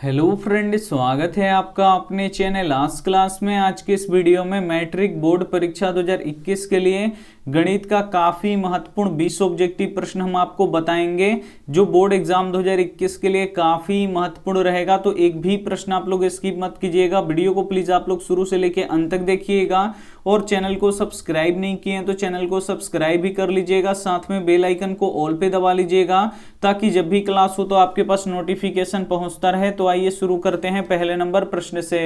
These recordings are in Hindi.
हेलो फ्रेंड, स्वागत है आपका अपने चैनल आज क्लास में। आज के इस वीडियो में मैट्रिक बोर्ड परीक्षा 2021 के लिए गणित का काफ़ी महत्वपूर्ण 20 ऑब्जेक्टिव प्रश्न हम आपको बताएंगे, जो बोर्ड एग्जाम 2021 के लिए काफ़ी महत्वपूर्ण रहेगा। तो एक भी प्रश्न आप लोग स्किप मत कीजिएगा, वीडियो को प्लीज़ आप लोग शुरू से लेकर अंत तक देखिएगा। और चैनल को सब्सक्राइब नहीं किए हैं तो चैनल को सब्सक्राइब भी कर लीजिएगा, साथ में बेल आइकन को ऑल पे दबा लीजिएगा ताकि जब भी क्लास हो तो आपके पास नोटिफिकेशन पहुंचता रहे। तो आइए शुरू करते हैं पहले नंबर प्रश्न से।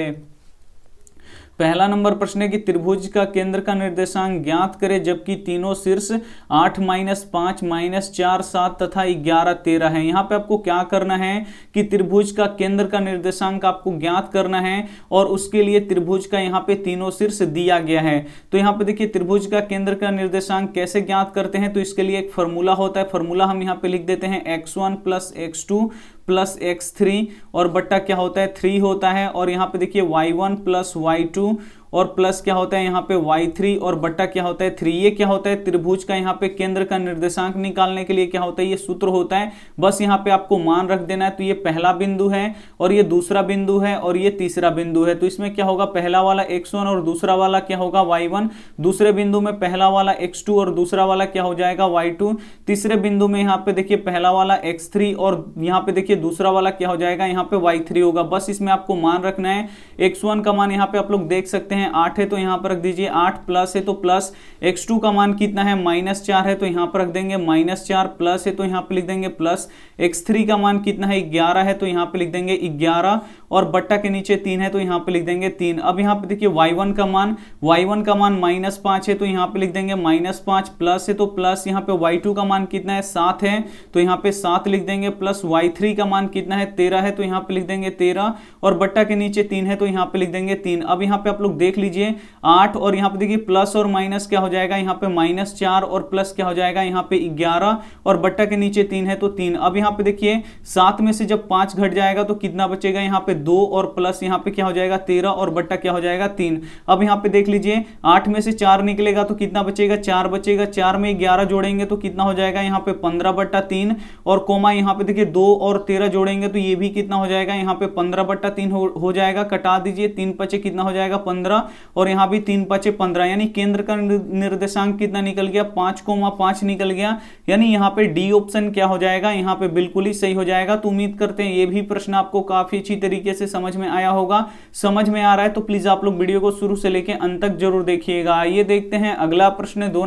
पहला नंबर प्रश्न है कि त्रिभुज का केंद्र का निर्देशांक ज्ञात करें जबकि तीनों शीर्ष 8 - 5 - 4 7 तथा 11 13 है। यहाँ पे आपको क्या करना है कि त्रिभुज का केंद्र का निर्देशांक आपको ज्ञात करना है और उसके लिए त्रिभुज का यहाँ पे तीनों शीर्ष दिया गया है। तो यहाँ पे देखिए त्रिभुज का केंद्र का निर्देशांक कैसे ज्ञात करते हैं, तो इसके लिए एक फॉर्मूला होता है। फॉर्मूला हम यहाँ पे लिख देते हैं x1 + x2 + x3 और बट्टा क्या होता है 3 होता है। और यहाँ पे देखिए y1 + y2 और प्लस क्या होता है यहाँ पे y3 और बट्टा क्या होता है 3। ये क्या होता है त्रिभुज का यहाँ पे केंद्र का निर्देशांक निकालने के लिए क्या होता है, ये सूत्र होता है। बस यहाँ पे आपको मान रख देना है। तो ये पहला बिंदु है और ये दूसरा बिंदु है और ये तीसरा बिंदु है। तो इसमें क्या होगा, पहला वाला x1 और दूसरा वाला क्या होगा y1। दूसरे बिंदु में पहला वाला x2 और दूसरा वाला क्या हो जाएगा y2। तीसरे बिंदु में यहाँ पे देखिए पहला वाला x3 और यहाँ पे देखिए दूसरा वाला क्या हो जाएगा, यहाँ पे y3 होगा। बस इसमें आपको मान रखना है। x1 का मान यहाँ पे आप लोग देख सकते हैं 8 है तो यहाँ पर रख दीजिए 8, प्लस है तो प्लस। x2 का मान कितना है -4 है तो यहाँ पर रख देंगे -4, प्लस है तो यहाँ पे लिख देंगे प्लस। x3 का मान कितना है 11 है तो यहाँ पे लिख देंगे 11 और बट्टा के नीचे 3 है तो यहाँ पे लिख देंगे 3। अब यहाँ पे देखिए y1 का मान -5 है तो यहाँ पे लिख देंगे -5, प्लस है तो प्लस। यहाँ पे y2 का मान कितना है 7 है तो यहाँ पे 7 लिख देंगे, प्लस y3 का मान कितना है 13 है तो यहाँ पे लिख देंगे 13 और बट्टा के नीचे 3 है तो यहाँ पे लिख देंगे 3। अब यहाँ पे आप लोग देख लीजिए 8 और यहाँ पे देखिए प्लस और माइनस क्या हो जाएगा, यहाँ पे -4 और प्लस क्या हो जाएगा यहाँ पे 11 और बट्टा के नीचे 3 है तो 3। अब यहाँ पे देखिए 7 में से जब 5 घट जाएगा तो कितना बचेगा, यहाँ पे 2 और प्लस यहाँ पे क्या हो जाएगा 13 और बट्टा क्या हो जाएगा 3। अब यहाँ पे देख लीजिए 8 में से 4 निकलेगा तो कितना बचेगा, 4 बचेगा। 4 में 11 जोड़ेंगे तो कितना हो जाएगा, यहाँ पे 15/3 और कोमा यहाँ पे देखिए 2 और 13 जोड़ेंगे तो ये भी कितना हो जाएगा, यहाँ पे 15/3 हो जाएगा। कटा दीजिए 3 पचे कितना हो जाएगा 15 और यहाँ भी 3 पचे 15, यानी केंद्र का निर्देशांक कितना निकल गया 5,5 निकल गया। यानी यहाँ पे डी ऑप्शन क्या हो जाएगा, यहाँ पे बिल्कुल ही सही हो जाएगा। तो उम्मीद करते हैं ये भी प्रश्न आपको काफी अच्छी तरीके से समझ में आया होगा। समझ में आ रहा है तो प्लीज आप लोग वीडियो को शुरू से लेकर अंत तक जरूर देखिएगा। आइए देखते हैं अगला प्रश्न 2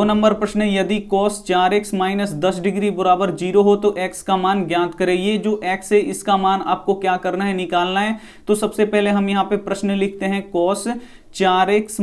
नंबर प्रश्न। यदि cos 4x - 10 डिग्री बराबर 0 हो तो x का मान ज्ञात करें। ये जो x है इसका मान आपको क्या करना है, निकालना है। तो सबसे पहले हम यहाँ पे प्रश्न लिखते हैं cos 4x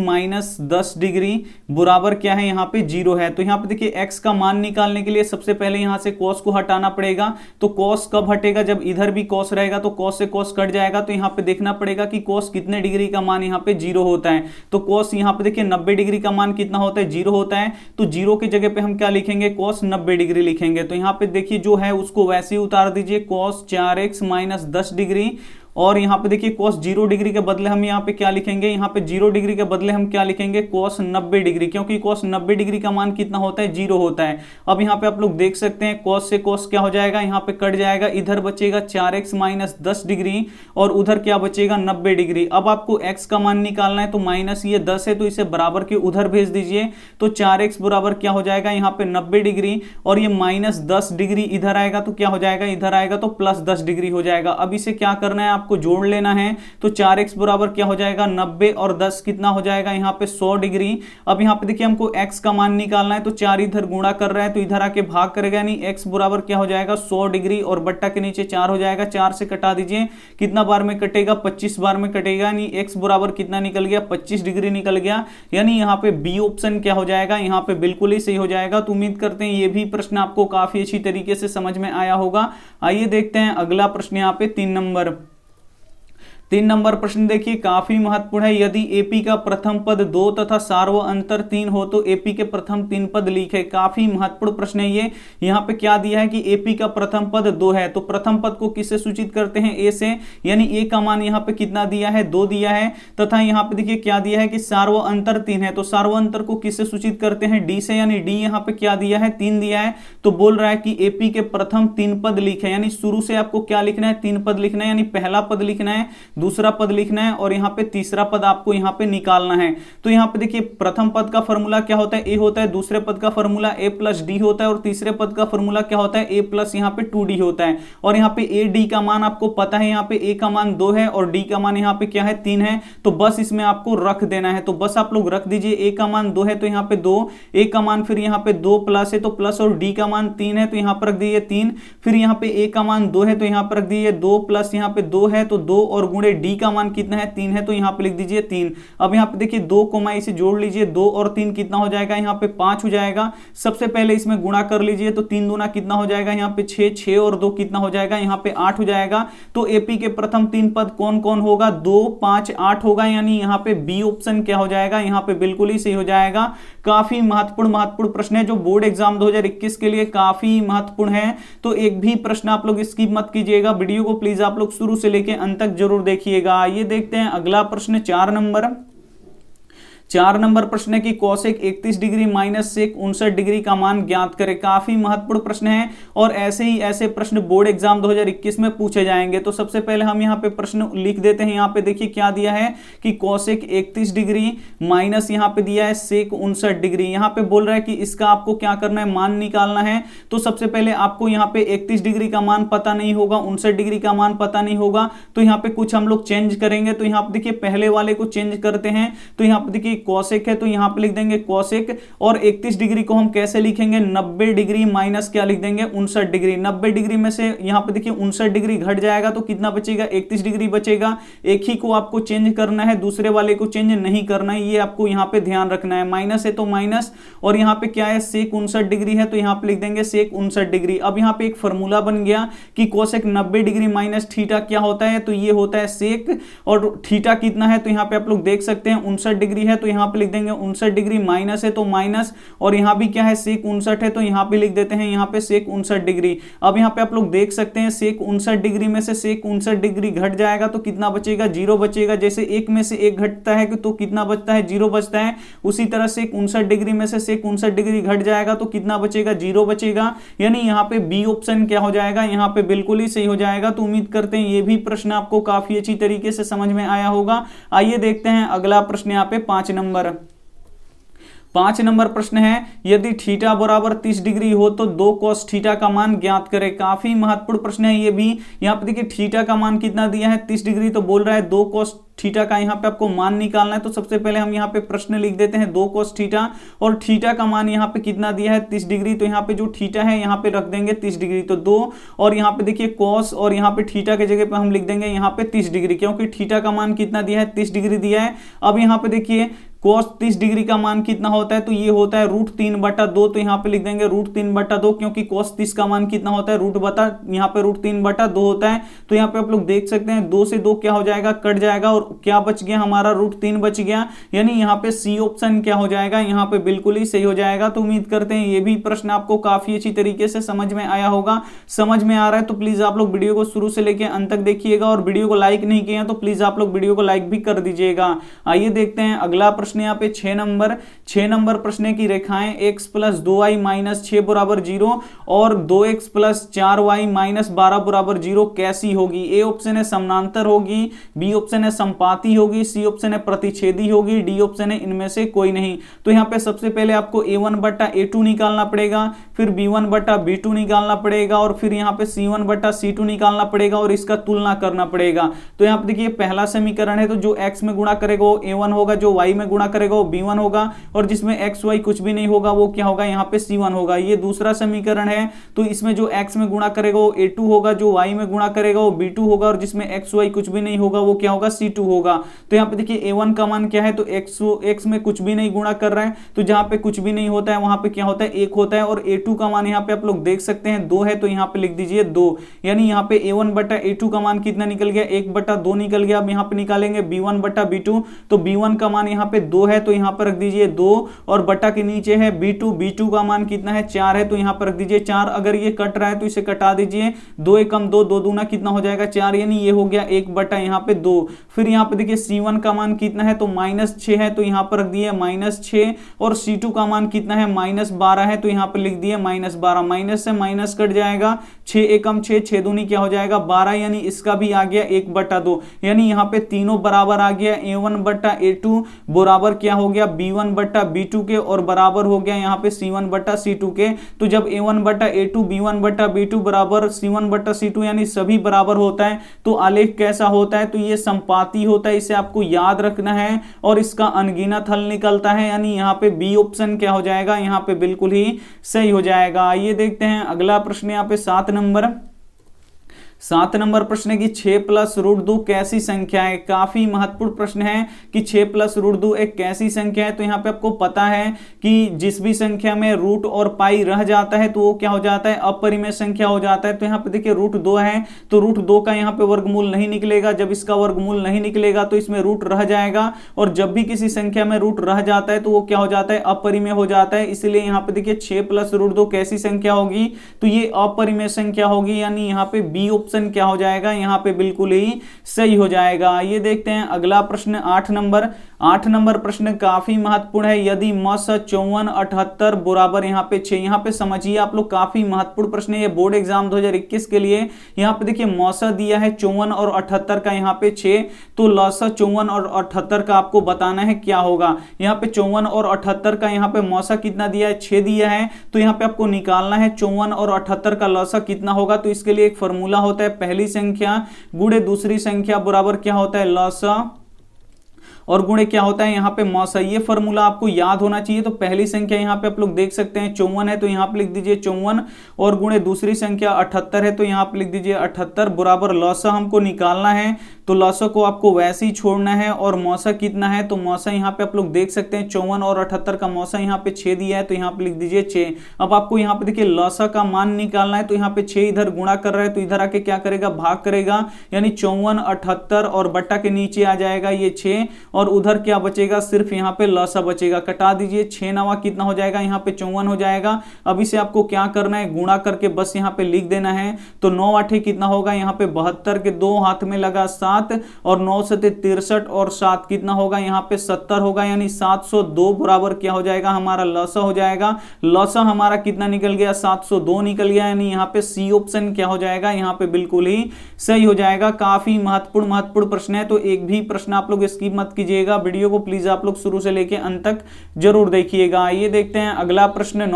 - 10 डिग्री बराबर क्या है, यहाँ पे 0 है। तो यहाँ पे देखिए x का मान निकालने के लिए सबसे पहले यहाँ से cos को हटाना पड़ेगा। तो cos कब हटेगा, जब इधर भी cos रहेगा तो cos से cos कट जाएगा। तो यहाँ पे देखना पड़ेगा कि cos कितने डिग्री का मान यहाँ पे 0 होता है। तो cos यहाँ पे देखिए 90 डिग्री का मान कितना होता है, 0 होता है। तो 0 की जगह पे हम क्या लिखेंगे, cos 90 डिग्री लिखेंगे। तो यहाँ पे देखिए जो है उसको वैसे ही उतार दीजिए, cos 4x - 10 डिग्री। और यहाँ पे देखिए cos 0 डिग्री के बदले हम यहाँ पे क्या लिखेंगे, यहाँ पे 0 डिग्री के बदले हम क्या लिखेंगे cos 90 डिग्री, क्योंकि cos 90 डिग्री का मान कितना होता है 0 होता है। अब यहाँ पे आप लोग देख सकते हैं cos से cos क्या हो जाएगा, यहाँ पे कट जाएगा। इधर बचेगा 4x - 10 डिग्री और उधर क्या बचेगा 90 डिग्री। अब आपको x का मान निकालना है तो माइनस ये 10 है तो इसे बराबर के उधर भेज दीजिए। तो 4x बराबर क्या हो जाएगा, यहाँ पे 90 डिग्री और ये -10 डिग्री इधर आएगा तो क्या हो जाएगा, इधर आएगा तो +10 डिग्री हो जाएगा। अब इसे क्या करना है, आपको जोड़ लेना है। तो 4x बराबर क्या हो जाएगा 90 और 10 कितना हो जाएगा, यहाँ पे 100 डिग्री। अब यहाँ पे देखिए हमको x का मान निकालना है तो 4 इधर गुणा कर रहा है तो इधर आके भाग करेगा, यानी x बराबर क्या हो जाएगा 100 डिग्री और बट्टा के नीचे 4 हो जाएगा। 4 से कटा दीजिए, कितना बार में कटेगा 25 बार में कटेगा, यानी x बराबर कितना निकल गया 25 डिग्री निकल गया। यानी यहाँ पे बी ऑप्शन क्या हो जाएगा, यहाँ पे बिल्कुल ही सही हो जाएगा। तो उम्मीद करते हैं ये भी प्रश्न आपको काफी अच्छी तरीके से समझ में आया होगा। आइए देखते हैं अगला प्रश्न यहाँ पे 3 नंबर। 3 नंबर प्रश्न देखिए काफी महत्वपूर्ण है। यदि एपी का प्रथम पद 2 तथा सार्व अंतर 3 हो तो एपी के प्रथम 3 पद लिखे। काफी महत्वपूर्ण प्रश्न है ये। यहाँ पे क्या दिया है कि एपी का प्रथम पद 2 है, तो प्रथम पद को किससे सूचित करते हैं? ए से, यानी ए का मान यहाँ पे कितना दिया है? 2 दिया है। तथा यहाँ पे देखिए क्या दिया है कि सार्व अंतर 3 है, तो सार्व अंतर को किससे सूचित करते हैं? डी से, यानी डी यहाँ पे क्या दिया है? 3 दिया है। तो बोल रहा है कि एपी के प्रथम 3 पद लिखे, यानी शुरू से आपको क्या लिखना है? 3 पद लिखना है, यानी पहला पद लिखना है, दूसरा पद लिखना है और यहाँ पे तीसरा पद आपको यहाँ पे निकालना है। तो यहाँ पे देखिए प्रथम पद का फॉर्मूला क्या होता है? ए होता है। दूसरे पद का फॉर्मूला ए प्लस डी होता है और तीसरे पद का फॉर्मूला क्या होता है? ए प्लस यहाँ पे 2d होता है। और यहाँ पे ए डी का मान आपको पता है, यहाँ पे ए का मान 2 है और डी का मान यहाँ पे क्या है? 3 है। तो बस इसमें आपको रख देना है, तो बस आप लोग रख दीजिए। ए का मान 2 है तो यहाँ पे 2, ए का मान फिर यहाँ पे 2 प्लस है तो प्लस, और डी का मान 3 है तो यहाँ पर रख दीजिए 3। फिर यहाँ पे ए का मान 2 है तो यहाँ पर रख दीजिए 2 प्लस यहाँ पे 2 है तो 2 और गुणे डी का मान कितना है? 3 है, तो यहाँ पे लिख दीजिए 3। अब यहाँ पे देखिए 2 कोमा इसे जोड़ लीजिए, 2 और 3 कितना हो जाएगा? यहाँ पे 5 हो जाएगा। सबसे पहले इसमें गुणा कर लीजिए, तो 3 दूना कितना हो जाएगा? यहाँ पे 6, 6 और 2 कितना हो जाएगा? यहाँ पे 8 हो जाएगा। तो एपी के प्रथम 3 पद कौन कौन होगा? 2, 5, 8 होगा, यानी यहाँ पे बी ऑप्शन क्या हो जाएगा? यहाँ पे बिल्कुल ही सही हो जाएगा। काफी महत्वपूर्ण प्रश्न है जो बोर्ड एग्जाम 2021 के लिए काफी महत्वपूर्ण है। तो एक भी प्रश्न आप लोग स्किप मत कीजिएगा, वीडियो को प्लीज आप लोग शुरू से लेके अंत तक जरूर देखिएगा। आइए देखते हैं अगला प्रश्न 4 नंबर प्रश्न है कि cosec 31 degree minus sec 59 degree का मान ज्ञात करें। काफी महत्वपूर्ण प्रश्न है और ऐसे प्रश्न बोर्ड एग्जाम 2021 में पूछे जाएंगे। तो सबसे पहले हम यहाँ पे प्रश्न लिख देते हैं। यहाँ पे देखिए क्या दिया है कि कोसेक 31 डिग्री माइनस यहाँ पे दिया है सेक 59 डिग्री। यहाँ पे बोल रहा है कि इसका आपको क्या करना है? मान निकालना है। तो सबसे पहले आपको यहाँ पे 31 डिग्री का मान पता नहीं होगा, 59 डिग्री का मान पता नहीं होगा, तो यहाँ पे कुछ हम लोग चेंज करेंगे। तो यहाँ पे देखिए पहले वाले को चेंज करते हैं। तो यहाँ पे देखिए कोसेक है तो यहां पे लिख देंगे कोसेक, और 31 डिग्री को हम कैसे लिखेंगे? 90 डिग्री माइनस क्या लिख देंगे? 59 डिग्री। 90 डिग्री में से यहां पे देखिए 59 डिग्री घट जाएगा तो कितना बचेगा? 31 डिग्री बचेगा। एक ही को आपको चेंज करना है, दूसरे वाले को चेंज नहीं करना है, ये आपको यहां पे ध्यान रखना है। माइनस है तो माइनस, और यहां पे क्या है? सेक 59 डिग्री है तो यहां पे लिख देंगे सेक 59 डिग्री। अब यहां पे एक फॉर्मूला बन गया कि कोसेक 90 डिग्री माइनस थीटा क्या होता है? तो ये होता है सेक, और थीटा कितना है? तो यहां पे आप लोग देख सकते हैं 59 डिग्री है तो यहां पे लिख देंगे 59 डिग्री, माइनस है तो माइनस, और यहां भी क्या है? सेक 59 है तो यहां पे लिख देते हैं यहाँ पे सेक 59 डिग्री। अब यहां पे आप लोग देख सकते हैं सेक 59 डिग्री में से सेक 59 डिग्री घट जाएगा तो कितना बचेगा? 0 बचेगा। जैसे एक में से एक घटता है तो कितना बचता है? 0 बचता है। उसी तरह से 59 डिग्री में से सेक 59 डिग्री घट जाएगा तो कितना बचेगा? 0 बचेगा। यानी यहाँ पे बी ऑप्शन क्या हो जाएगा? यहाँ पे बिल्कुल ही सही हो जाएगा। तो उम्मीद करते हैं ये भी प्रश्न आपको काफी अच्छी तरीके से समझ में आया होगा। आइए देखते हैं अगला प्रश्न यहाँ पे 5 नंबर प्रश्न है, यदि थीटा बराबर 30 डिग्री हो तो 2 cos थीटा का मान ज्ञात करें। काफी महत्वपूर्ण प्रश्न है ये भी। यहाँ पे देखिए थीटा का मान कितना दिया है? 30 डिग्री। तो बोल रहा है 2 cos थीटा का यहाँ पे आपको मान निकालना है। तो सबसे पहले हम यहाँ पे प्रश्न लिख देते हैं 2 cos थीटा, और थीटा का मान यहाँ पे कितना दिया है? 30 डिग्री। तो यहाँ पे जो थीटा है यहाँ पे रख देंगे 30 डिग्री, तो 2, और यहाँ पे देखिए cos, और यहाँ पे थीटा के जगह पे हम लिख देंगे यहाँ पे 30 डिग्री, क्योंकि थीटा का मान कितना दिया है? 30 डिग्री दिया है। अब यहाँ पे देखिए cos 30 डिग्री का मान कितना होता है? तो ये होता है √3/2। तो यहाँ पे लिख देंगे √3/2, क्योंकि cos 30 का मान कितना होता है? यहाँ पे √3/2 होता है। तो यहाँ पे आप लोग देख सकते हैं 2 से 2 क्या हो जाएगा? कट जाएगा, और क्या बच गया? हमारा √3 बच गया। यानी यहाँ पे सी ऑप्शन क्या हो जाएगा? यहाँ पे बिल्कुल ही सही हो जाएगा। तो उम्मीद करते हैं ये भी प्रश्न आपको काफी अच्छी तरीके से समझ में आया होगा। समझ में आ रहा है तो प्लीज आप लोग वीडियो को शुरू से लेकर अंत तक देखिएगा, और वीडियो को लाइक नहीं किए हैं तो प्लीज आप लोग वीडियो को लाइक भी कर दीजिएगा। आइए देखते हैं अगला प्रश्न यहाँ पे 6 नंबर प्रश्न की रेखाएं x + 2y - 6 = 0 और 2x + 4y - 12 = 0 कैसी होगी? ए ऑप्शन है समानांतर होगी, बी ऑप्शन है समपाती होगी, सी ऑप्शन है प्रतिच्छेदी होगी, डी ऑप्शन है इनमें से कोई नहीं। तो यहाँ पे सबसे पहले आपको a1/a2 निकालना पड़ेगा, फिर b1/b2 निकालना पड़ेगा, और फिर यहाँ पे c1/c2 निकालना पड़ेगा, और इसका तुलना करना पड़ेगा। तो यहाँ पे देखिए पहला समीकरण है तो जो x में गुणा करेगा वो a1 होगा, जो y में गुणा करेगा वो b1 होगा, और जिसमें x y कुछ भी नहीं होगा वो क्या होगा? यहाँ पे c1 होगा। ये दूसरा समीकरण है तो इसमें जो x में गुणा करेगा वो a2 होगा, जो y में गुणा करेगा वो b2 होगा, और जिसमें x y कुछ भी नहीं होगा वो क्या होगा? c2 होगा। तो यहाँ पे देखिए a1 का मान क्या है, तो x में कुछ भी नहीं गुणा कर रहे हैं, तो जहां पे कुछ भी नहीं होता है वहां पे क्या होता है 1 होता है। और a2 का मान यहाँ पे आप लोग देख सकते हैं 2 है, तो यहाँ पे लिख दीजिए 2, यानी यहाँ पे a1 बटा a2 का मान कितना निकल गया, 1 बटा 2 निकल गया। अब यहाँ पे निकालेंगे b1 बटा b2, तो b1 का मान यहाँ पे 2 है, तो यहाँ पर रख दीजिए 2, और बटा के नीचे है b2 का मान कितना है 4 है, तो यहाँ पर रख दीजिए 4। अगर ये कट रहा है तो इसे कटा दीजिए, 2 एकम 2, 2 दूना कितना हो जाएगा 4, यानी ये हो गया 1 बटा यहाँ पे 2। फिर यहाँ पे देखिए c1 का मान कितना है, तो -6 है, तो यहाँ पर रख दिए -6, और c2 का मान कितना है -12 है, तो यहाँ पर लिख दिए -12। माइनस से माइनस कट जाएगा, 6 एकम 6, 6 दूनी क्या हो जाएगा 12, यानी इसका भी आ गया 1 बटा 2, यानी यहाँ पे तीनों बराबर आ गया, a1 बटा a2 बराबर क्या हो गया b1 बटा b2 के, और बराबर हो गया यहाँ पे c1 बटा c2 के। तो जब a1 बटा a2 b1 बटा b2 बराबर c1 बटा c2 यानी सभी बराबर होता है, तो आलेख कैसा होता है, तो ये संपाती होता है, इसे आपको याद रखना है, और इसका अनगिनत हल निकलता है, यानी यहाँ पे बी ऑप्शन क्या हो जाएगा, यहाँ पे बिल्कुल ही सही हो जाएगा। आइए देखते हैं अगला प्रश्न यहाँ पे 7 नंबर प्रश्न है कि 6 प्लस रूट 2 कैसी संख्या है। काफी महत्वपूर्ण प्रश्न है कि 6 प्लस रूट 2 एक कैसी संख्या है। तो यहाँ पे आपको पता है कि जिस भी संख्या में रूट और पाई रह जाता है तो वो क्या हो जाता है, अपरिमेय संख्या हो जाता है। तो यहाँ पे देखिए रूट 2 है, तो रूट 2 का यहाँ पे वर्गमूल नहीं निकलेगा। जब इसका वर्गमूल नहीं निकलेगा तो इसमें रूट रह जाएगा, और जब भी किसी संख्या में रूट रह जाता है तो वो क्या हो जाता है, अपरिमेय हो जाता है। इसलिए यहाँ पे देखिए 6 प्लस रूट 2 कैसी संख्या होगी, तो ये अपरिमेय संख्या होगी, यानी यहाँ पे बी ऑप्शन क्या हो जाएगा, यहाँ पे बिल्कुल ही सही हो जाएगा। ये देखते हैं अगला प्रश्न 8 नंबर प्रश्न काफी महत्वपूर्ण है। यदि मस 54 78 बराबर यहाँ पे 6, यहाँ पे समझिए आप लोग, काफी महत्वपूर्ण प्रश्न है ये बोर्ड एग्जाम 2021 के लिए। यहाँ पे देखिए मौसा दिया है 54 और 78 का, यहाँ पे 6, तो लौसा 54 और 78 का आपको बताना है क्या होगा। यहाँ पे 54 और 78 का यहाँ पे मौसा कितना दिया है, 6 दिया है, तो यहाँ पे आपको निकालना है 54 और 78 का लौसा कितना होगा। तो इसके लिए एक फॉर्मूला होता है, पहली संख्या गुणे दूसरी संख्या बराबर क्या होता है, लौसा और गुणे क्या होता है यहाँ पे मौसा। ये फॉर्मूला आपको याद होना चाहिए। तो पहली संख्या यहाँ पे आप लोग देख सकते हैं 54 है, तो यहाँ पे लिख दीजिए 54, और गुणे दूसरी संख्या 78 है, तो यहाँ पे लिख दीजिए 78 बराबर लौसा हमको निकालना है। तो लौसा को आपको वैसे ही छोड़ना है, और मौसा कितना है, तो मौसा यहाँ पे आप लोग देख सकते हैं 54 और 78 का मौसा यहाँ पे 6 दिया है, तो यहाँ पे लिख दीजिए 6। अब आपको यहाँ पे देखिए लौसा का मान निकालना है, तो यहाँ पे 6 इधर गुणा कर रहा है, तो इधर आके क्या करेगा, भाग करेगा, यानी 54 78 और बट्टा के नीचे आ जाएगा ये 6, और उधर क्या बचेगा, सिर्फ यहाँ पे लौसा बचेगा। कटा दीजिए, 6 नवा कितना हो जाएगा, यहाँ पे 54 हो जाएगा। अब इसे आपको क्या करना है, गुणा करके बस यहाँ पे लिख देना है। तो 9 8 कितना होगा, यहाँ पे 72 के 2 हाथ में लगा 7, और 9 से 63 और 7 कितना होगा, यहाँ पे 70 होगा, यानी 702 बराबर क्या हो जाएगा, हमारा लौसा हो जाएगा। लौसा हमारा कितना निकल गया, 702 निकल गया, यानी यहाँ पे सी ऑप्शन क्या हो जाएगा, यहाँ पे बिल्कुल ही सही हो जाएगा। काफी महत्वपूर्ण प्रश्न है, तो एक भी प्रश्न आप लोग स्किप मत कीजिएगा। वीडियो को प्लीज आप लोग शुरू से लेके अंत तक जरूर देखिएगा। ये देखते हैं अगला प्रश्न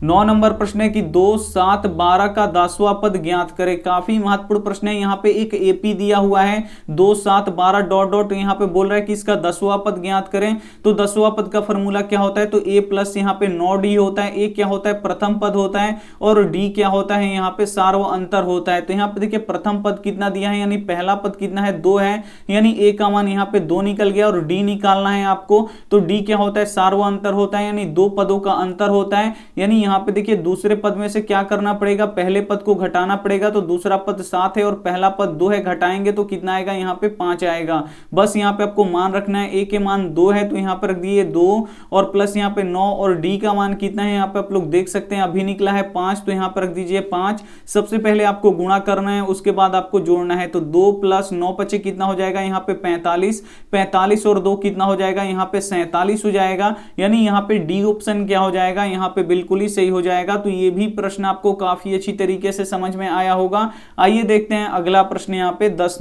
9 नंबर प्रश्न है कि 2 7 12 का 10वां पद ज्ञात करें। काफी महत्वपूर्ण प्रश्न है। यहाँ पे एक एपी दिया हुआ है 2 7 12 डॉट डॉट, यहाँ पे बोल रहा है कि इसका 10वां पद ज्ञात करें। तो 10वां पद का फॉर्मूला क्या होता है, तो a प्लस यहाँ पे 9d होता है। a क्या होता है, प्रथम पद होता है, और d क्या होता है, यहाँ पे सार्व अंतर होता है। तो यहाँ पे देखिए प्रथम पद कितना दिया है, यानी पहला पद कितना है, 2 है, यानी a का मान यहाँ पे 2 निकल गया, और d निकालना है आपको। तो d क्या होता है, सार्व अंतर होता है, यानी 2 पदों का अंतर होता है। यानी यहाँ पे देखिए दूसरे पद में से क्या करना पड़ेगा, पहले पद को घटाना पड़ेगा। तो दूसरा पद 7 है और पहला पद 2 है, घटाएंगे तो कितना आएगा, यहाँ पे 5 आएगा। बस यहाँ पे आपको मान रखना है, a के मान 2 है तो यहाँ पर रख दिए 2, और प्लस यहाँ पे 9, और d का मान कितना है, यहाँ पे आप लोग देख सकते हैं अभी निकला है 5, तो यहाँ पर रख दीजिए 5। सबसे पहले आपको गुणा करना है, उसके बाद आपको जोड़ना है। तो 2 प्लस 9 पचे कितना हो जाएगा, यहाँ पे 45, 45 और 2 कितना हो जाएगा, यहाँ पे 47 हो जाएगा। यानी यहाँ पे डी ऑप्शन क्या हो जाएगा, यहाँ पे बिल्कुल ही सही हो जाएगा। तो ये भी प्रश्न आपको काफी अच्छी तरीके से समझ में आया होगा। आइए देखते हैं अगला प्रश्न यहाँ पे 10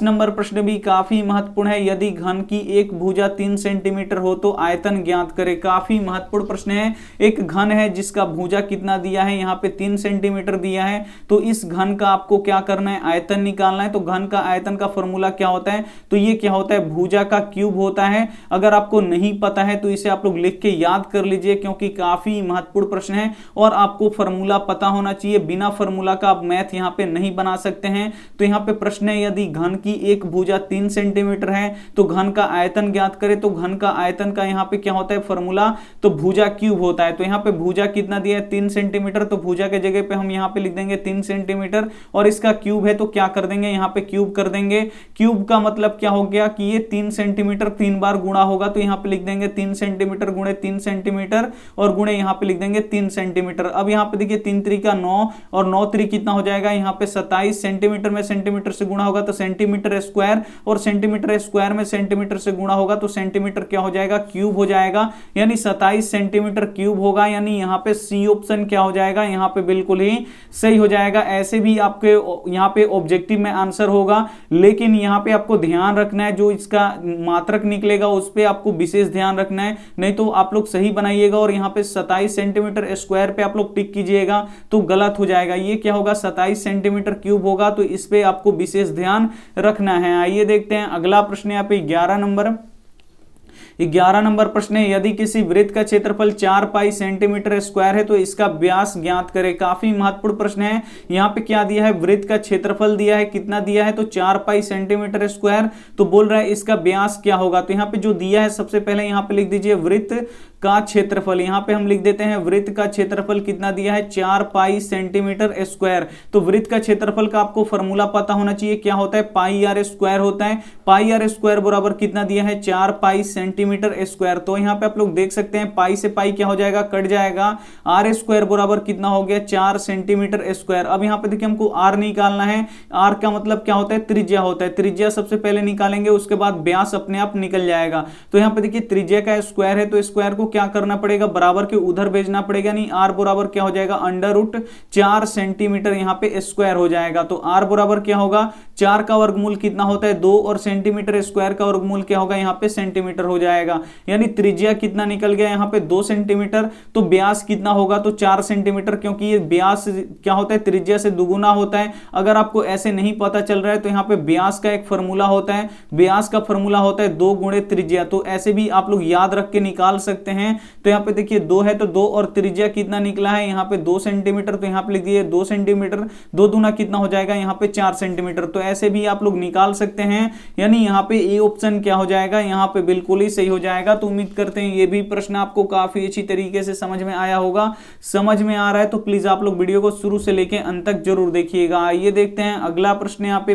नंबर प्रश्न भी काफी महत्वपूर्ण है। यदि घन की एक भुजा 3 सेंटीमीटर हो तो आयतन ज्ञात करें। काफी महत्वपूर्ण प्रश्न है। एक घन है जिसका भुजा कितना दिया है, यहाँ पे 3 सेंटीमीटर दिया है। तो इस घन का आपको क्या करना है, आयतन निकालना है। तो घन का आयतन का फॉर्मूला क्या होता है, तो ये क्या होता है, भुजा का क्यूब होता है। अगर आपको नहीं पता है तो इसे आप लोग लिख के याद कर लीजिए, क्योंकि काफी महत्वपूर्ण महत्वपूर्ण प्रश्न है और आपको फॉर्मूला पता होना चाहिए। बिना फॉर्मूला का आप मैथ यहां पे नहीं बना सकते हैं। तो यहां पे प्रश्न है, यदि घन की एक भुजा 3 सेंटीमीटर है तो घन का आयतन ज्ञात करें। तो घन का आयतन का यहां पे क्या होता है फॉर्मूला, तो भुजा क्यूब होता है। तो यहां पे भुजा कितना दिया है 3 सेंटीमीटर, तो भुजा के जगह पे हम यहां पे लिख देंगे 3 सेंटीमीटर और इसका क्यूब है तो क्या कर देंगे यहां पे क्यूब कर देंगे। क्यूब का मतलब क्या हो गया कि ये 3 सेंटीमीटर 3 बार गुणा होगा, तो यहां पे लिख देंगे 3 सेंटीमीटर गुणे 3 सेंटीमीटर और गुणे यहां पे लिख देंगे 3 सेंटीमीटर। अब यहां पे देखिए 3 त्रिका 9 और 9 त्रिक कितना हो जाएगा यहां पे 27 सेंटीमीटर में सेंटीमीटर से गुणा होगा तो सेंटीमीटर स्क्वायर और सेंटीमीटर स्क्वायर में सेंटीमीटर से गुणा होगा तो सेंटीमीटर क्या हो जाएगा क्यूब हो जाएगा, यानी 27 सेंटीमीटर क्यूब होगा। यानी यहां पे सी ऑप्शन क्या हो जाएगा यहां पे बिल्कुल ही सही हो जाएगा। ऐसे भी आपके यहां पे ऑब्जेक्टिव में आंसर होगा, लेकिन यहां पे आपको ध्यान रखना है जो इसका मात्रक निकलेगा उस पे आपको विशेष ध्यान रखना है, नहीं तो आप लोग सही बनाइएगा और यहां पे 27 सेंटीमीटर स्क्वायर पे आप लोग टिक कीजिएगा तो गलत हो जाएगा। ये क्या होगा 27 सेंटीमीटर क्यूब होगा, तो इस पे आपको विशेष ध्यान रखना है। आइए देखते हैं अगला प्रश्न यहाँ पे 11 नंबर प्रश्न है, यदि किसी वृत्त का क्षेत्रफल 4 पाई सेंटीमीटर स्क्वायर है तो इसका व्यास ज्ञात करें। काफी महत्वपूर्ण प्रश्न है। यहां पे क्या दिया है, वृत्त का क्षेत्रफल दिया है, कितना दिया है तो 4 पाई सेंटीमीटर स्क्वायर, तो बोल रहा है इसका व्यास क्या होगा। तो यहां पे जो दिया है सबसे पहले यहां पे लिख दीजिए वृत्त का क्षेत्रफल। यहां पे हम लिख देते हैं वृत्त का क्षेत्रफल कितना दिया है 4 पाई सेंटीमीटर स्क्वायर। तो वृत्त का क्षेत्रफल का आपको फॉर्मूला पता होना चाहिए, क्या होता है पाई आर स्क्वायर होता है। पाई आर स्क्वायर बराबर कितना दिया है 4 पाई सेंटीमीटर स्क्वायर। तो यहां पे आप लोग देख सकते हैं पाई से पाई क्या हो जाएगा कट जाएगा, आर स्क्वायर बराबर कितना हो गया 4 सेंटीमीटर स्क्वायर। अब यहां पे देखिए हमको आर निकालना है। आर का मतलब क्या होता है त्रिज्या होता है, त्रिज्या सबसे पहले निकालेंगे उसके बाद व्यास अपने आप निकल जाएगा। तो यहां पे देखिए त्रिज्या का स्क्वायर है तो स्क्वायर को क्या करना पड़ेगा बराबर के उधर भेजना पड़ेगा, नहीं आर बराबर क्या हो जाएगा अंडर रूट 4 सेंटीमीटर यहां पे स्क्वायर हो जाएगा। तो आर बराबर क्या होगा 4 का वर्गमूल कितना होता है 2 और सेंटीमीटर स्क्वायर का वर्गमूल क्या होगा यहां पे सेंटीमीटर हो जाएगा। यानी त्रिज्या कितना निकल गया यहां पे 2 सेंटीमीटर, तो व्यास कितना होगा तो 4 सेंटीमीटर, क्योंकि ये व्यास क्या होता है त्रिज्या से दुगुना होता है। अगर आपको ऐसे नहीं पता चल रहा है तो यहां पे व्यास का एक फॉर्मूला होता है, व्यास का फॉर्मूला होता है 2 गुणे त्रिज्या। तो ऐसे भी आप लोग याद रख के निकाल सकते हैं। तो यहां पे देखिए 2 है तो 2 और त्रिज्या कितना निकला है यहां पे 2 सेंटीमीटर, तो यहां पे लिख दिए 2 सेंटीमीटर, 2 दूना कितना हो जाएगा यहां पे 4 सेंटीमीटर। तो ऐसे भी आप लोग निकाल सकते हैं। यानी यहां पे ए ऑप्शन क्या हो जाएगा यहां पे बिल्कुल ही सही हो जाएगा। तो उम्मीद करते हैं ये भी प्रश्न आपको काफी अच्छी तरीके से समझ में आया होगा। समझ में आ रहा है तो प्लीज आप लोग वीडियो को शुरू से लेके अंत तक जरूर देखिएगा। आइए देखते हैं अगला प्रश्न यहाँ पे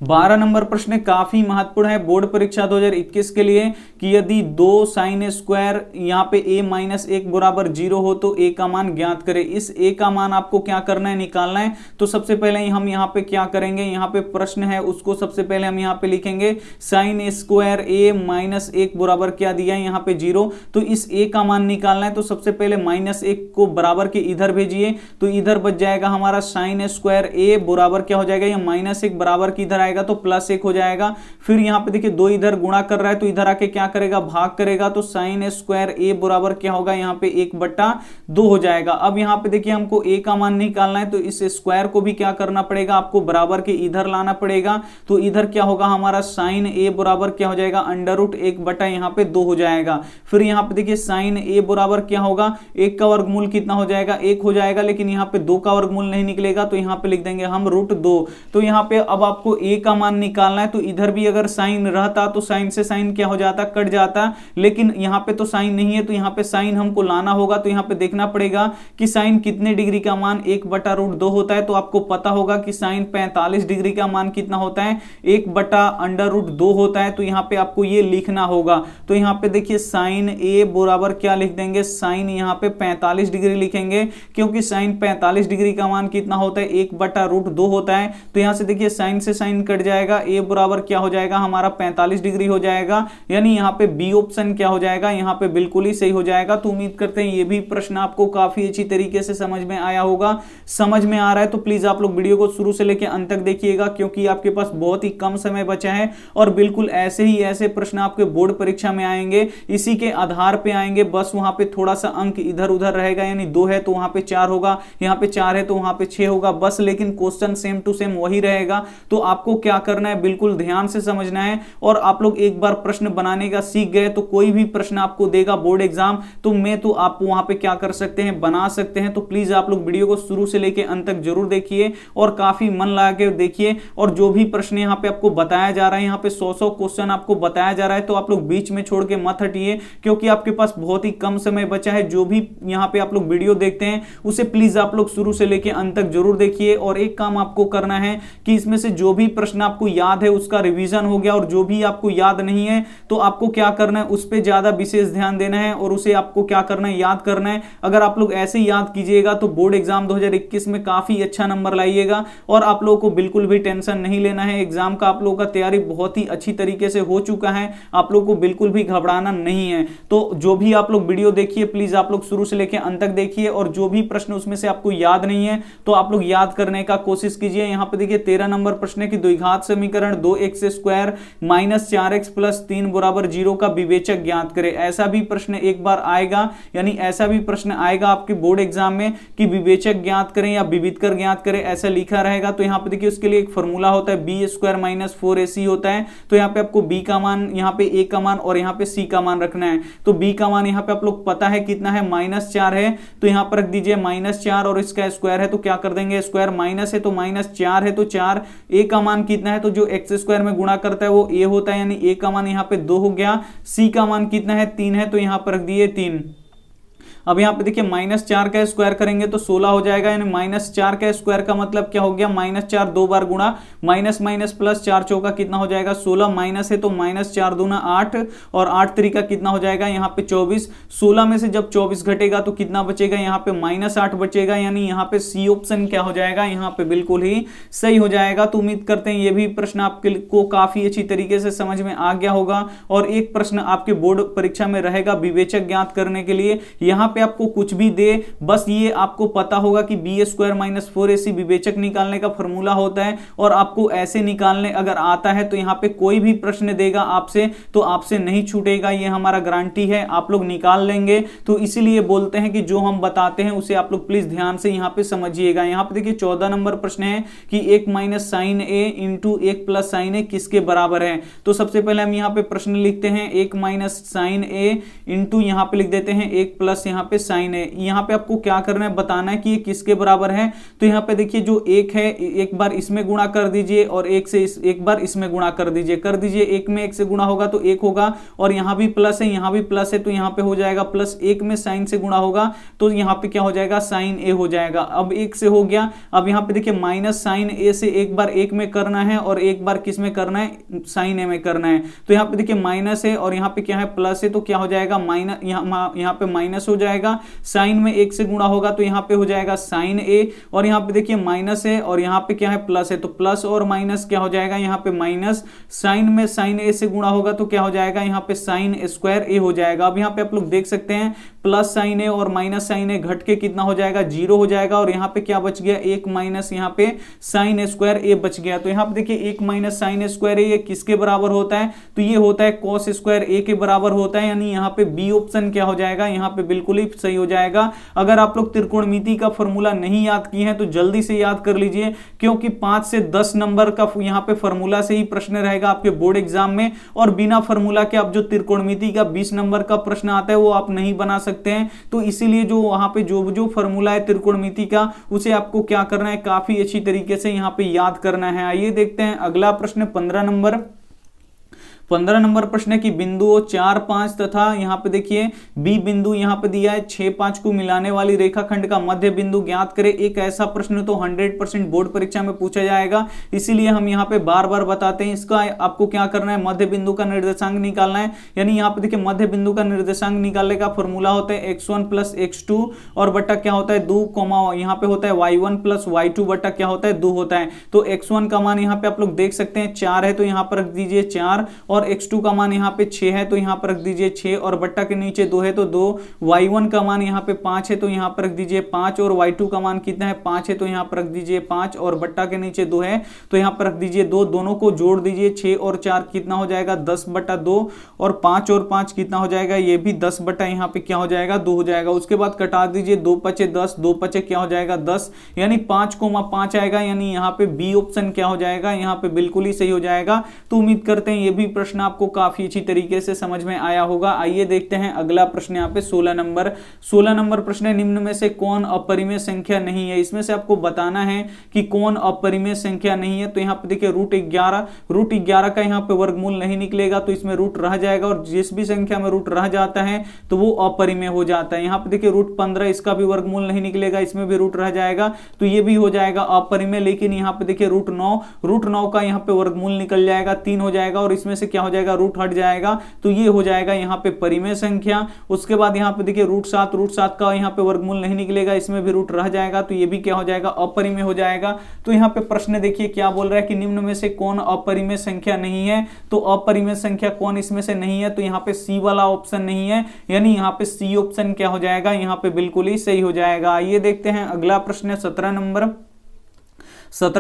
12 नंबर प्रश्न काफी महत्वपूर्ण है बोर्ड परीक्षा 2021 के लिए कि यदि 2 साइन स्क्वायर यहाँ पे a माइनस 1 बराबर 0 हो तो a का मान ज्ञात करें। इस a का मान आपको क्या करना है निकालना है। तो सबसे पहले हम यहाँ पे क्या करेंगे, यहाँ पे प्रश्न है उसको सबसे पहले हम यहाँ पे लिखेंगे साइन स्क्वायर a माइनस 1 बराबर क्या दिया है यहाँ पे 0। तो इस a का मान निकालना है। तो सबसे पहले माइनस 1 को बराबर के इधर भेजिए तो इधर बच जाएगा हमारा साइन स्क्वायर a बराबर क्या हो जाएगा, ये माइनस 1 बराबर की इधर आएगा तो प्लस 1 हो जाएगा। फिर यहाँ पे देखिए 2 इधर गुणा कर रहा है तो इधर आके क्या करेगा भाग करेगा। तो साइन स्क्वायर a बराबर क्या होगा यहाँ पे 1/2 हो जाएगा। अब यहाँ पे देखिए हमको a का मान निकालना है तो इस स्क्वायर को भी क्या करना पड़ेगा आपको बराबर के इधर लाना पड़ेगा। तो इधर क्या होगा हमारा साइन a बराबर क्या हो जाएगा अंडर रूट 1/2 यहाँ पे 2 हो जाएगा। फिर यहाँ पे देखिए साइन a बराबर क्या होगा 1 का वर्गमूल कितना हो जाएगा 1 हो जाएगा, लेकिन यहाँ पे 2 का वर्गमूल नहीं निकलेगा तो यहाँ पे लिख देंगे हम √2। तो यहाँ पे अब आपको a का मान निकालना है। तो इधर भी अगर साइन रहता तो साइन से साइन क्या हो जाता कट जाता, लेकिन यहाँ पे तो साइन नहीं है तो यहाँ पे साइन हमको लाना होगा। तो यहाँ पे देखना पड़ेगा कि साइन कितने डिग्री का मान 1/√2 होता है। तो आपको पता होगा कि साइन 45 डिग्री का मान कितना होता है 1/√2 होता है। तो यहाँ पे आपको ये लिखना होगा। तो यहाँ पे देखिए साइन a बराबर क्या लिख देंगे, साइन यहाँ पे 45 डिग्री लिखेंगे क्योंकि साइन 45 डिग्री का मान कितना होता है 1/√2 होता है। तो यहाँ से देखिए साइन से साइन कट जाएगा, a बराबर क्या हो जाएगा हमारा 45 डिग्री हो जाएगा। यानी यहाँ पे बी ऑप्शन क्या हो जाएगा यहाँ पे बिल्कुल ही सही हो जाएगा। तो उम्मीद करते हैं ये भी प्रश्न आपको काफी अच्छी तरीके से समझ में आया होगा। समझ में आ रहा है तो प्लीज आप लोग वीडियो को शुरू से लेकर अंत तक देखिएगा क्योंकि आपके पास बहुत ही कम समय बचा है और बिल्कुल ऐसे ही ऐसे प्रश्न आपके बोर्ड परीक्षा में आएंगे, इसी के आधार पे आएंगे। बस वहां पे थोड़ा सा अंक इधर उधर रहेगा, यानी 2 है तो वहां पे 4 होगा, यहाँ पे 4 है तो वहां पे 6 होगा बस, लेकिन क्वेश्चन सेम टू सेम वही रहेगा। तो आपको क्या करना है, बिल्कुल ध्यान से समझना है। और आप लोग एक बार प्रश्न बनाने का सीख गए तो कोई भी प्रश्न आपको देगा बोर्ड एग्जाम तो आप वहां पे क्या कर सकते हैं, बना सकते हैं। तो प्लीज आप लोग वीडियो को शुरू से लेकर अंत तक जरूर देखिए और काफी मन लगा के देखिए। और जो भी प्रश्न यहाँ पे आपको बताया जा रहा है, यहाँ पे 100 क्वेश्चन आपको बताया जा रहा है, तो आप लोग बीच में छोड़ के मत हटिए, क्योंकि आपके पास बहुत ही कम समय बचा है। जो भी यहाँ पे आप लोग वीडियो देखते हैं उसे प्लीज आप लोग शुरू से लेकर अंत तक जरूर देखिए। और एक काम आपको करना है कि इसमें से जो भी प्रश्न आपको याद है उसका रिवीजन हो गया, और जो भी आपको याद नहीं है तो आपको क्या करना है, उस पर ज्यादा विशेष ध्यान देना है और उसे आपको क्या करना है, याद करना है। अगर आप लोग ऐसे याद कीजिएगा तो बोर्ड एग्जाम 2021 में काफी अच्छा नंबर लाइएगा। और आप लोगों को बिल्कुल भी टेंशन नहीं लेना है, एग्जाम का आप लोगों का तैयारी बहुत ही अच्छी तरीके से हो चुका है, आप लोगों को बिल्कुल भी घबराना नहीं है। तो जो भी आप लोग वीडियो देखिए प्लीज आप लोग शुरू से लेकर अंत तक देखिए, और जो भी प्रश्न उसमें से आपको याद नहीं है तो आप लोग याद करने का कोशिश कीजिए। यहां पे देखिए 13 नंबर प्रश्न है कि द्विघात समीकरण 2x square minus 4x plus 3 बराबर 0 का विवेचक ज्ञात करें। ऐसा भी प्रश्न एक बार आएगा, यानी ऐसा भी प्रश्न आएगा आपके बोर्ड एग्जाम में कि विवेचक ज्ञात करें या विविधकर ज्ञात करें, ऐसा लिखा रहेगा। तो यहाँ पे देखिए उसके लिए एक फॉर्मूला होता है, बी स्क्वायर माइनस 4ac होता है। तो यहाँ पे आपको बी का मान, यहाँ पे ए का मान और यहाँ पे सी का मान रखना है। तो बी का मान यहाँ पे आप लोग पता है कितना है, -4 है, तो यहाँ पर रख दीजिए -4 और इसका स्क्वायर है तो क्या कर देंगे, स्क्वायर माइनस है तो -4 है तो 4। ए का मान कितना है, तो जो एक्स स्क्वायर में गुणा करता है वो ए होता है, यानी ए का मान यहाँ पे 2 हो गया। सी का मान कितना है, 3 है, तो यहाँ पर रख दिए 3। अब यहाँ पे देखिए -4 का स्क्वायर करेंगे तो 16 हो जाएगा, यानी -4 का स्क्वायर का मतलब क्या हो गया, -4 दो बार गुणा, माइनस माइनस प्लस 4 चौका कितना हो जाएगा 16, माइनस है तो -4 दूना 8 और 8 तरीका कितना हो जाएगा यहाँ पे 24। 16 में से जब 24 घटेगा तो कितना बचेगा, यहाँ पे -8 बचेगा, यानी यहाँ पे सी ऑप्शन क्या हो जाएगा, यहाँ पे बिल्कुल ही सही हो जाएगा। तो उम्मीद करते हैं ये भी प्रश्न आपको काफी अच्छी तरीके से समझ में आ गया होगा। और एक प्रश्न आपके बोर्ड परीक्षा में रहेगा विवेचक ज्ञात करने के लिए, यहाँ आपको कुछ भी दे, बस ये आपको पता होगा कि बी स्क्वायर माइनस 4ac विवेचक निकालने का फॉर्मूला होता है। और आपको ऐसे निकालने अगर आता है तो यहाँ पे कोई भी प्रश्न देगा आपसे तो आपसे नहीं छूटेगा, ये हमारा गारंटी है, आप लोग निकाल लेंगे। तो इसीलिए बोलते हैं कि जो हम बताते हैं उसे आप लोग प्लीज ध्यान से यहाँ पे समझिएगा। यहाँ पे देखिए 14 नंबर प्रश्न है कि 1 माइनस साइन ए इंटू 1 प्लस साइन ए किसके बराबर है। तो सबसे पहले हम यहाँ पे प्रश्न लिखते हैं 1 माइनस साइन ए इंटू यहाँ पे लिख देते हैं 1 प्लस यहाँ पे साइन है। यहाँ पे आपको क्या करना है, बताना है कि ये किसके बराबर है। तो यहाँ पे देखिए जो 1 है, एक बार इसमें गुणा कर दीजिए और एक बार इसमें गुणा कर दीजिए। 1 में 1 से गुणा होगा तो 1 होगा, और यहाँ भी प्लस है, यहाँ भी प्लस है, तो यहाँ पे हो जाएगा प्लस। 1 में साइन से गुणा होगा तो यहाँ पे क्या हो जाएगा, साइन ए हो जाएगा। अब 1 से हो गया। अब यहाँ पे देखिए माइनस साइन ए से एक बार 1 में करना है और एक बार किस में करना है, साइन ए में करना है। तो यहाँ पे देखिए माइनस है और यहाँ पे क्या है, प्लस है, तो क्या हो जाएगा, माइनस, यहाँ पे माइनस हो जाएगा। साइन में 1 से गुणा होगा तो यहाँ पे हो जाएगा साइन ए, और यहाँ पे देखिए माइनस है और यहाँ पे क्या है, प्लस है, तो प्लस और माइनस क्या हो जाएगा, यहाँ पे माइनस। साइन में साइन ए से गुणा होगा तो क्या हो जाएगा, यहाँ पे साइन स्क्वायर ए हो जाएगा। अब यहाँ पे आप लोग देख सकते हैं प्लस साइन ए और माइनस साइन ए घट के कितना हो जाएगा, 0 हो जाएगा। और यहाँ पे क्या बच गया, 1 माइनस यहाँ पे साइन स्क्वायर ए बच गया। तो यहाँ पे देखिए 1 माइनस साइन स्क्वायर ए ये किसके बराबर होता है, तो ये होता है कॉस स्क्वायर ए के बराबर होता है, यानी यहाँ पे बी ऑप्शन क्या हो जाएगा, यहाँ पे बिल्कुल ही सही हो जाएगा। अगर आप लोग त्रिकोणमिति का फॉर्मूला नहीं याद किए हैं तो जल्दी से याद कर लीजिए, क्योंकि 5 से 10 नंबर का यहाँ पे फॉर्मूला से ही प्रश्न रहेगा आपके बोर्ड एग्जाम में, और बिना फॉर्मूला के आप जो त्रिकोणमिति का 20 नंबर का प्रश्न आता है वो आप नहीं बना सकते हैं। तो इसीलिए जो वहां पे जो फॉर्मूला है त्रिकोणमिति का, उसे आपको क्या करना है, काफी अच्छी तरीके से यहाँ पे याद करना है। आइए देखते हैं अगला प्रश्न 15 नंबर प्रश्न है कि बिंदुओं 4, 5 तथा यहाँ पे देखिए बी बिंदु यहाँ पे दिया है 6, 5 को मिलाने वाली रेखाखंड का मध्य बिंदु ज्ञात करें। एक ऐसा प्रश्न तो 100% बोर्ड परीक्षा में पूछा जाएगा, इसीलिए हम यहाँ पे बार बार बताते हैं। इसका आपको क्या करना है, मध्य बिंदु का निर्देशांक निकालना है। यानी यहाँ पे देखिए मध्य बिंदु का निर्देशांक निकालने का फॉर्मूला होता है x1 प्लस x2 और बट्टा क्या होता है 2, यहाँ पे होता है y1 प्लस y2 बट्टा क्या होता है 2 होता है। तो x1 का मान यहाँ पे आप लोग देख सकते हैं 4 है, तो यहाँ पर रख दीजिए 4, और x2 का मान यहाँ पे 6 है तो यहाँ पर रख दीजिए 6 और बट्टा के नीचे 2 है तो 2, y1 का मान यहाँ पे 5 है तो यहाँ पर रख दीजिए 5 और y2 का मान कितना है 5 है तो यहाँ पर रख दीजिए 5 और बट्टा के नीचे 2 है तो यहाँ पर रख दीजिए 2, दोनों को जोड़ दीजिए 6 और 4 कितना हो जाएगा 10/2 और 5 और 5 कितना हो जाएगा ये भी 10 यहाँ पे क्या हो जाएगा 2 हो जाएगा। उसके बाद कटा दीजिए 2 पचे 10, 2 पचे क्या हो जाएगा 10 यानी 5,5 आएगा, यानी यहाँ पे बी ऑप्शन क्या हो जाएगा यहाँ पे बिल्कुल ही सही हो जाएगा। तो उम्मीद करते हैं ये भी प्रश्न आपको काफी अच्छी तरीके से समझ में आया होगा। आइए देखते हैं अगला प्रश्न यहाँ पे 16 नंबर प्रश्न है, निम्न में से कौन अपरिमेय संख्या नहीं है। इसमें से आपको बताना है कि कौन अपरिमेय संख्या नहीं है। तो यहाँ पे देखिए रूट 11 का यहाँ पे वर्गमूल नहीं निकलेगा तो इसमें रूट रह जाएगा और जिस भी संख्या में रूट रह जाता है तो वो अपरिमेय हो जाता है। यहाँ पे देखिए रूट 15 इसका भी वर्गमूल नहीं निकलेगा, इसमें भी रूट रह जाएगा तो ये भी हो जाएगा अपरिमेय। लेकिन यहाँ पे देखिए रूट 9 का यहाँ पे वर्गमूल निकल जाएगा 3 हो जाएगा और इसमें से क्या हो जाएगा रूट हट जाएगा तो ये हो जाएगा यहाँ पे परिमेय संख्या। उसके बाद यहाँ पे देखिए रूट 7 का यहाँ पे वर्गमूल नहीं निकलेगा, इसमें भी रूट रह जाएगा तो ये भी क्या हो जाएगा अपरिमेय हो जाएगा। तो यहाँ पे प्रश्न देखिए क्या बोल रहा है कि निम्न में से कौन अपरिमेय संख्या नहीं है। तो अपरिमेय संख्या कौन इसमें से नहीं है, तो यहाँ पे सी वाला ऑप्शन नहीं है, यानी यहाँ पे सी ऑप्शन क्या हो जाएगा यहाँ पे बिल्कुल ही सही हो जाएगा। आइए देखते हैं अगला प्रश्न है 17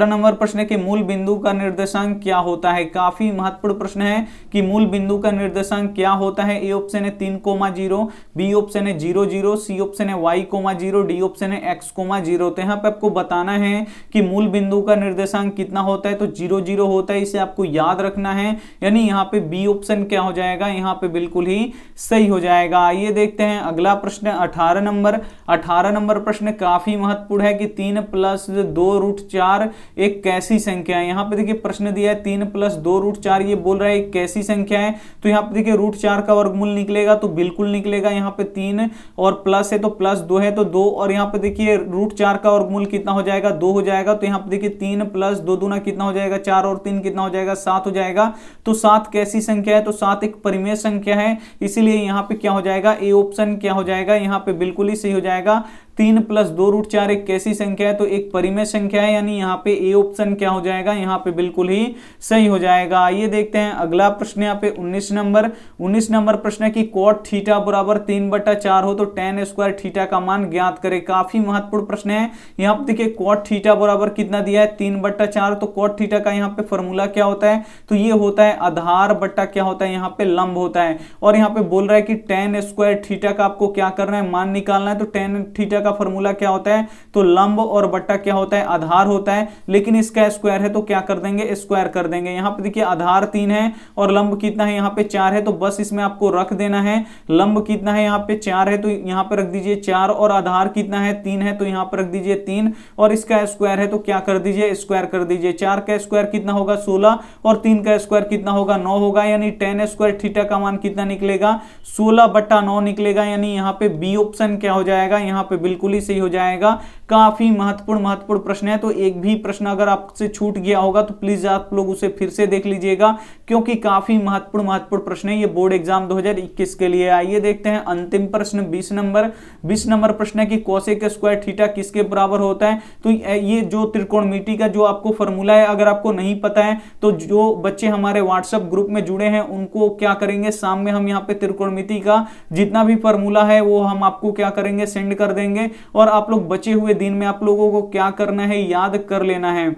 नंबर प्रश्न के मूल बिंदु का निर्देशांक क्या होता है। काफी महत्वपूर्ण प्रश्न है कि मूल बिंदु का निर्देशांक क्या होता है। ए ऑप्शन है 3,0, बी ऑप्शन है 0,0, सी ऑप्शन है y,0, डी ऑप्शन है x,0। तो यहाँ पे आपको बताना है कि मूल बिंदु का निर्देशांक कितना होता है, तो 0,0 होता है, इसे आपको याद रखना है, यानी यहाँ पे बी ऑप्शन क्या हो जाएगा यहाँ पे बिल्कुल ही सही हो जाएगा। आइए देखते हैं अगला प्रश्न 18 नंबर प्रश्न काफी महत्वपूर्ण है कि 3 + 2√4 एक कैसी संख्या है। यहाँ पे देखिए प्रश्न दिया है 3 + 2√4, ये बोल रहा है एक कैसी संख्या है। तो यहाँ पे देखिए √4 का वर्गमूल निकलेगा तो बिल्कुल निकलेगा, यहाँ पे 3 और प्लस है तो प्लस 2 है तो 2 और यहाँ पे देखिए √4 का वर्गमूल कितना हो जाएगा 2 हो जाएगा। तो यहाँ पे देखिए 3 + 2 दूना कितना हो जाएगा 4 और 3 कितना हो जाएगा 7 हो जाएगा। तो 7 कैसी संख्या है, तो 7 एक परिमेय संख्या है, इसीलिए यहाँ पे क्या हो जाएगा ए ऑप्शन क्या हो जाएगा यहाँ पे बिल्कुल ही सही हो जाएगा। 3 + 2√4 एक कैसी संख्या है, तो एक परिमेय संख्या है, यानी यहाँ पे ए ऑप्शन क्या हो जाएगा यहाँ पे बिल्कुल ही सही हो जाएगा। आइए देखते हैं अगला प्रश्न यहाँ पे 19 नंबर प्रश्न है कि cot θ = 3/4 हो तो tan² θ का मान ज्ञात करें। काफी महत्वपूर्ण प्रश्न है। यहाँ पे देखिए cot θ बराबर कितना दिया है 3/4, तो cot θ का यहाँ पे फॉर्मूला क्या होता है, तो ये होता है आधार बट्टा क्या होता है यहाँ पे लंब होता है। और यहाँ पे बोल रहा है कि tan² θ का आपको क्या करना है मान निकालना है। तो tan θ का फॉर्मूला क्या होता है, तो लंब और बट्टा क्या होता है आधार होता है, लेकिन इसका स्क्वायर है तो क्या कर देंगे स्क्वायर कर देंगे। यहाँ पे देखिए आधार 3 है और लंब कितना है यहाँ पे 4 है, तो बस इसमें आपको रख देना है। लंब कितना है यहाँ पे 4 है तो यहाँ पे रख दीजिए 4 और आधार कितना है 3 है तो यहाँ पे रख दीजिए 3 और इसका स्क्वायर है तो क्या कर दीजिए स्क्वायर कर दीजिए। 4 का स्क्वायर कितना होगा 16 और 3 का स्क्वायर कितना होगा 9 होगा, यानी tan² θ का मान कितना निकलेगा 16/9 निकलेगा, यानी यहाँ पे बी ऑप्शन क्या हो जाएगा यहाँ पे बिल्कुल ही सही हो जाएगा। काफी महत्वपूर्ण प्रश्न है, तो एक भी प्रश्न अगर आपसे छूट गया होगा तो प्लीज आप लोग उसे फिर से देख लीजिएगा, क्योंकि काफी महत्वपूर्ण प्रश्न है ये बोर्ड एग्जाम 2021 के लिए। आइए देखते हैं अंतिम प्रश्न 20 नंबर प्रश्न है कि cosec² θ किसके बराबर होता है। तो ये जो त्रिकोणमिति का जो आपको फॉर्मूला है अगर आपको नहीं पता है तो जो बच्चे हमारे व्हाट्सएप ग्रुप में जुड़े हैं उनको क्या करेंगे शाम में हम यहाँ पे त्रिकोणमिति का जितना भी फॉर्मूला है वो हम आपको क्या करेंगे सेंड कर देंगे, और आप लोग बचे हुए दिन में आप लोगों को क्या करना है याद कर लेना है।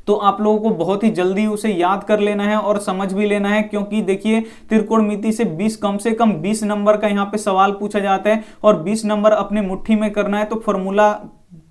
तो आप लोगों को बहुत ही जल्दी उसे याद कर लेना है और समझ भी लेना है, क्योंकि देखिए त्रिकोणमिति से 20 कम से कम 20 नंबर का यहाँ पे सवाल पूछा जाता है और 20 नंबर अपने मुट्ठी में करना है। तो फॉर्मूला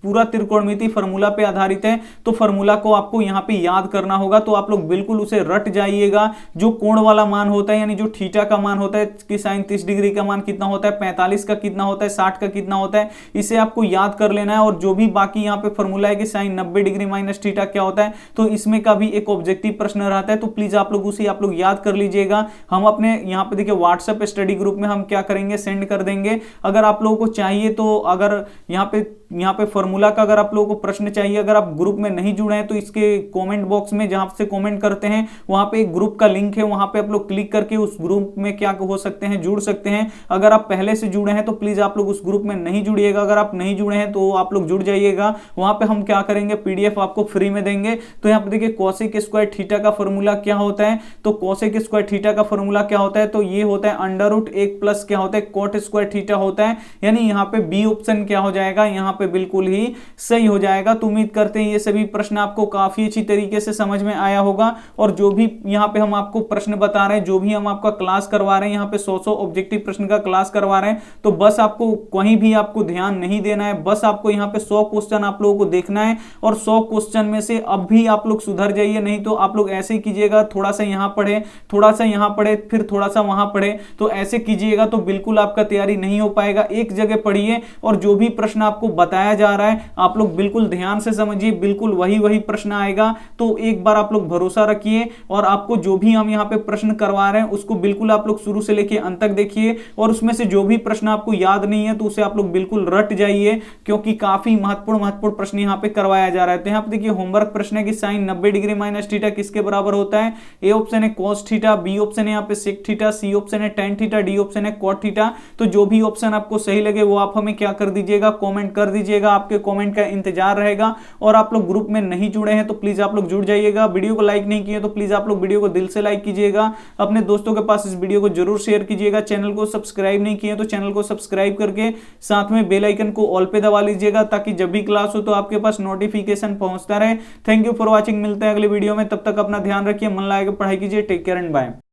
पूरा त्रिकोणमिति फॉर्मूला पे आधारित है, तो फॉर्मूला को आपको यहाँ पे याद करना होगा। तो आप लोग बिल्कुल उसे रट जाइएगा। जो कोण वाला मान होता है यानी जो थीटा का मान होता है कि sin 30 डिग्री का मान कितना होता है, 45 का कितना होता है, 60 का कितना होता है, इसे आपको याद कर लेना है। और जो भी बाकी यहाँ पे फॉर्मूला है कि sin 90 डिग्री माइनस थीटा क्या होता है, तो इसमें का भी एक ऑब्जेक्टिव प्रश्न रहता है। तो प्लीज आप लोग उसे आप लोग याद कर लीजिएगा। हम अपने यहाँ पे देखिए व्हाट्सएप स्टडी ग्रुप में हम क्या करेंगे सेंड कर देंगे। अगर आप लोगों को चाहिए तो अगर यहाँ पे यहाँ पे फॉर्मूला का अगर आप लोगों को प्रश्न चाहिए, अगर आप ग्रुप में नहीं जुड़े हैं तो इसके कमेंट बॉक्स में जहां से कमेंट करते हैं वहां पे एक ग्रुप का लिंक है, वहां पे आप लोग क्लिक करके उस ग्रुप में क्या हो सकते हैं, जुड़ सकते हैं। अगर आप पहले से जुड़े हैं तो प्लीज आप लोग उस ग्रुप में नहीं जुड़िएगा, अगर आप नहीं जुड़े हैं तो आप लोग जुड़ जाइएगा। वहां पे हम क्या करेंगे, पीडीएफ आपको फ्री में देंगे। तो यहाँ पे देखिए कोसेक स्क्वायर थीटा का फॉर्मूला क्या होता है, तो कोसेक स्क्वायर थीटा का फॉर्मूला क्या होता है, तो ये होता है अंडर रूट 1 प्लस क्या होता है, कोट स्क्वायर थीटा होता है। यानी यहाँ पे बी ऑप्शन क्या हो जाएगा, यहाँ पे बिल्कुल ही सही हो जाएगा। तो उम्मीद करते हैं ये सभी प्रश्न आपको काफी अच्छी तरीके से समझ में आया होगा। और जो भी यहाँ पे हम आपको प्रश्न बता रहे हैं, जो भी हम आपका क्लास करवा रहे हैं, यहाँ पे 100 ऑब्जेक्टिव प्रश्न का क्लास करवा रहे हैं, तो बस आपको कहीं भी आपको ध्यान नहीं देना है, बस आपको यहाँ पे 100 क्वेश्चन आप लोगों को देखना है और 100 क्वेश्चन में से अब भी आप लोग सुधर जाइए। नहीं तो आप लोग ऐसे ही कीजिएगा, थोड़ा सा यहाँ पढ़े, थोड़ा सा यहाँ पढ़े, फिर थोड़ा सा वहां पढ़े, तो ऐसे कीजिएगा तो बिल्कुल आपका तैयारी नहीं हो पाएगा। एक जगह पढ़िए और जो भी प्रश्न आपको बताया जा रहा है आप लोग बिल्कुल ध्यान से समझिए, बिल्कुल वही प्रश्न आएगा। तो एक बार आप लोग भरोसा रखिए और आपको जो भी हम यहाँ पे प्रश्न करवा रहे हैं उसको बिल्कुल आप लोग शुरू से लेके अंत तक देखिए और उसमें से जो भी प्रश्न आपको याद नहीं है तो उसे आप लोग बिल्कुल रट जाइए, क्योंकि काफी महत्वपूर्ण प्रश्न यहाँ पे करवाया जा रहा है। तो यहाँ पे देखिए होमवर्क प्रश्न है कि साइन 90 डिग्री माइनस थीटा किसके बराबर होता है। ए ऑप्शन है cos थीटा, बी ऑप्शन है यहाँ पे sec थीटा, सी ऑप्शन है tan थीटा, डी ऑप्शन है cot थीटा। तो जो भी ऑप्शन आपको सही लगे वो आप हमें क्या कर दीजिएगा, कमेंट कर दीजिएगा। आपके कमेंट का इंतजार रहेगा। और आप लोग ग्रुप में नहीं जुड़े हैं तो प्लीज आप लोग जुड़ जाइएगा। वीडियो को लाइक नहीं किए तो प्लीज आप लोग वीडियो को दिल से लाइक कीजिएगा, अपने दोस्तों के पास इस वीडियो को जरूर शेयर कीजिएगा। चैनल को सब्सक्राइब नहीं किए तो चैनल को सब्सक्राइब करके साथ में बेल आइकन को ऑल पे दबा लीजिएगा, ताकि जब भी क्लास हो तो आपके पास नोटिफिकेशन पहुंचता रहे। थैंक यू फॉर वॉचिंग, मिलते हैं अगले वीडियो में, तब तक अपना ध्यान रखिए, मन लगा के पढ़ाई कीजिए। Take care and bye.